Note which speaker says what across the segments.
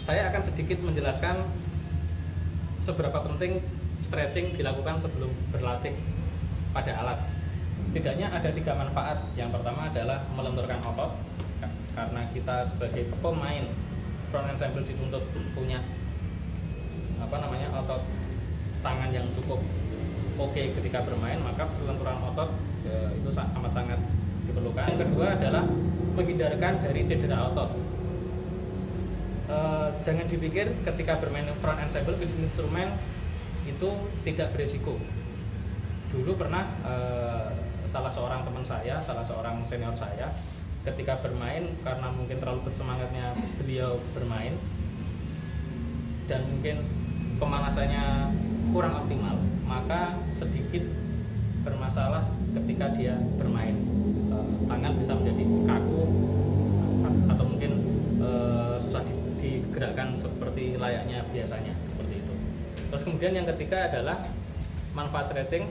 Speaker 1: saya akan sedikit menjelaskan seberapa penting stretching dilakukan sebelum berlatih pada alat. Setidaknya ada 3 manfaat. Yang pertama adalah melenturkan otot, karena kita sebagai pemain front ensemble dituntut punya otot tangan yang cukup oke ketika bermain, maka pelenturan otot itu amat sangat diperlukan. Yang kedua adalah menghindarkan dari cedera otot. Jangan dipikir ketika bermain front ensemble with instrumen itu tidak beresiko. Dulu pernah salah seorang teman saya, salah seorang senior saya, ketika bermain karena mungkin terlalu bersemangatnya beliau bermain dan mungkin pemanasannya kurang optimal, maka sedikit bermasalah ketika dia bermain. Tangan bisa menjadi kaku atau mungkin susah digerakkan seperti layaknya biasanya, seperti itu. Terus kemudian yang ketiga adalah manfaat stretching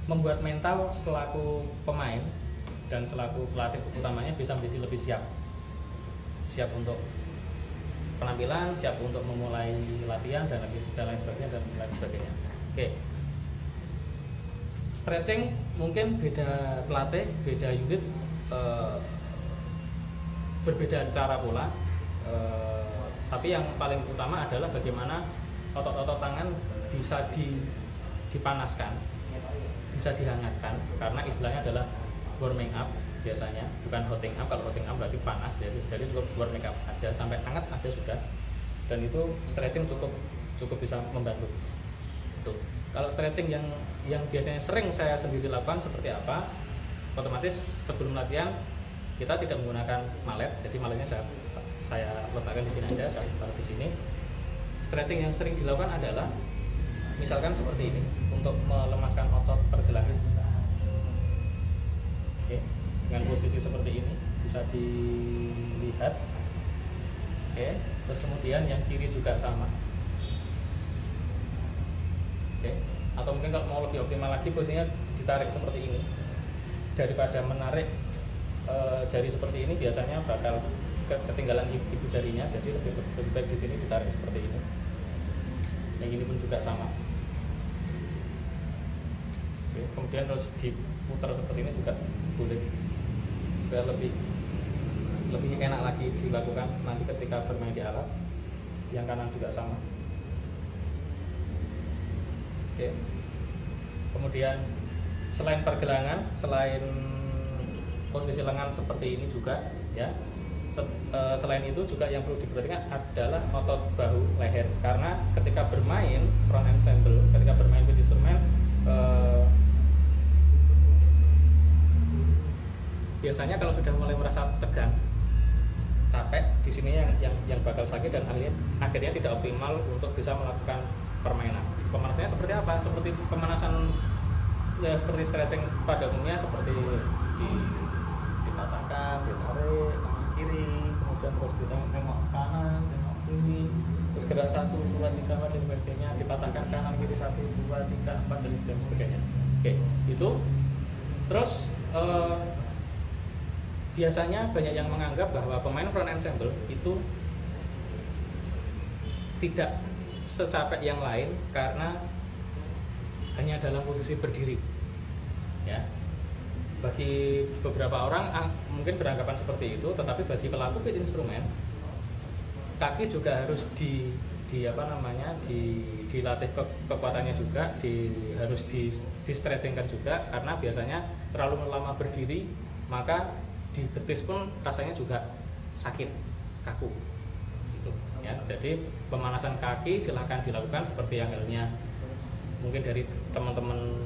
Speaker 1: membuat mental selaku pemain dan selaku pelatih utamanya bisa menjadi lebih siap untuk penampilan, siap untuk memulai latihan dan lain sebagainya. Oke. Stretching mungkin beda pelatih, beda unit, berbeda cara pola, tapi yang paling utama adalah bagaimana otot-otot tangan bisa dipanaskan, bisa dihangatkan, karena istilahnya adalah warming up biasanya, bukan hotting up. Kalau hotting up berarti panas, jadi cukup warming up aja, sampai hangat aja sudah, dan itu stretching cukup bisa membantu. Itu kalau stretching yang biasanya sering saya sendiri lakukan seperti apa, otomatis sebelum latihan kita tidak menggunakan malet, jadi maletnya saya letakkan di sini aja, saya taruh di sini. Stretching yang sering dilakukan adalah misalkan seperti ini, untuk melemaskan otot pergelangan. Oke, dengan posisi seperti ini bisa dilihat. Oke, terus kemudian yang kiri juga sama. Oke, atau mungkin kalau mau lebih optimal lagi, posisinya ditarik seperti ini. Daripada menarik jari seperti ini, biasanya bakal ketinggalan ibu jarinya, jadi lebih baik di sini ditarik seperti ini. Yang ini pun juga sama. Oke, kemudian terus diputar seperti ini juga boleh, supaya lebih enak lagi dilakukan nanti ketika bermain di alat. Yang kanan juga sama. Oke. Kemudian selain pergelangan, selain posisi lengan seperti ini juga, ya. Selain itu juga yang perlu diperhatikan adalah otot bahu leher, karena ketika bermain front ensemble, ketika bermain with instrument, biasanya kalau sudah mulai merasa tegang, capek, di sini yang bakal sakit dan akhirnya tidak optimal untuk bisa melakukan permainan. Pemanasannya seperti apa? Seperti pemanasan ya, seperti stretching pada umumnya, seperti dipatahkan, ditarik kiri, kemudian terus ditengok kanan, tengok kiri, terus gerak 1, 2, 3, 4 dan sebagainya, dipatahkan kanan kiri 1, 2, 3, 4 dan sebagainya. Oke, itu. Terus biasanya banyak yang menganggap bahwa pemain front ensemble itu tidak secapek yang lain karena hanya dalam posisi berdiri, ya. Bagi beberapa orang mungkin beranggapan seperti itu, tetapi bagi pelaku with instrumen, kaki juga harus dilatih kekuatannya juga, harus di stretchingkan juga, karena biasanya terlalu lama berdiri maka di betis pun rasanya juga sakit, kaku gitu, ya. Jadi pemanasan kaki silahkan dilakukan seperti yang halnya mungkin dari teman-teman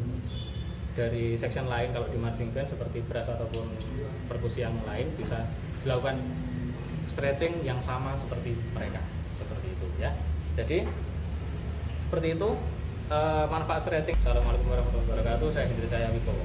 Speaker 1: dari section lain. Kalau di marching band seperti brass ataupun perkusi yang lain bisa dilakukan stretching yang sama seperti mereka, seperti itu, ya. Jadi seperti itu manfaat stretching. Assalamualaikum warahmatullahi wabarakatuh. Saya Hendri Cahya Wibowo.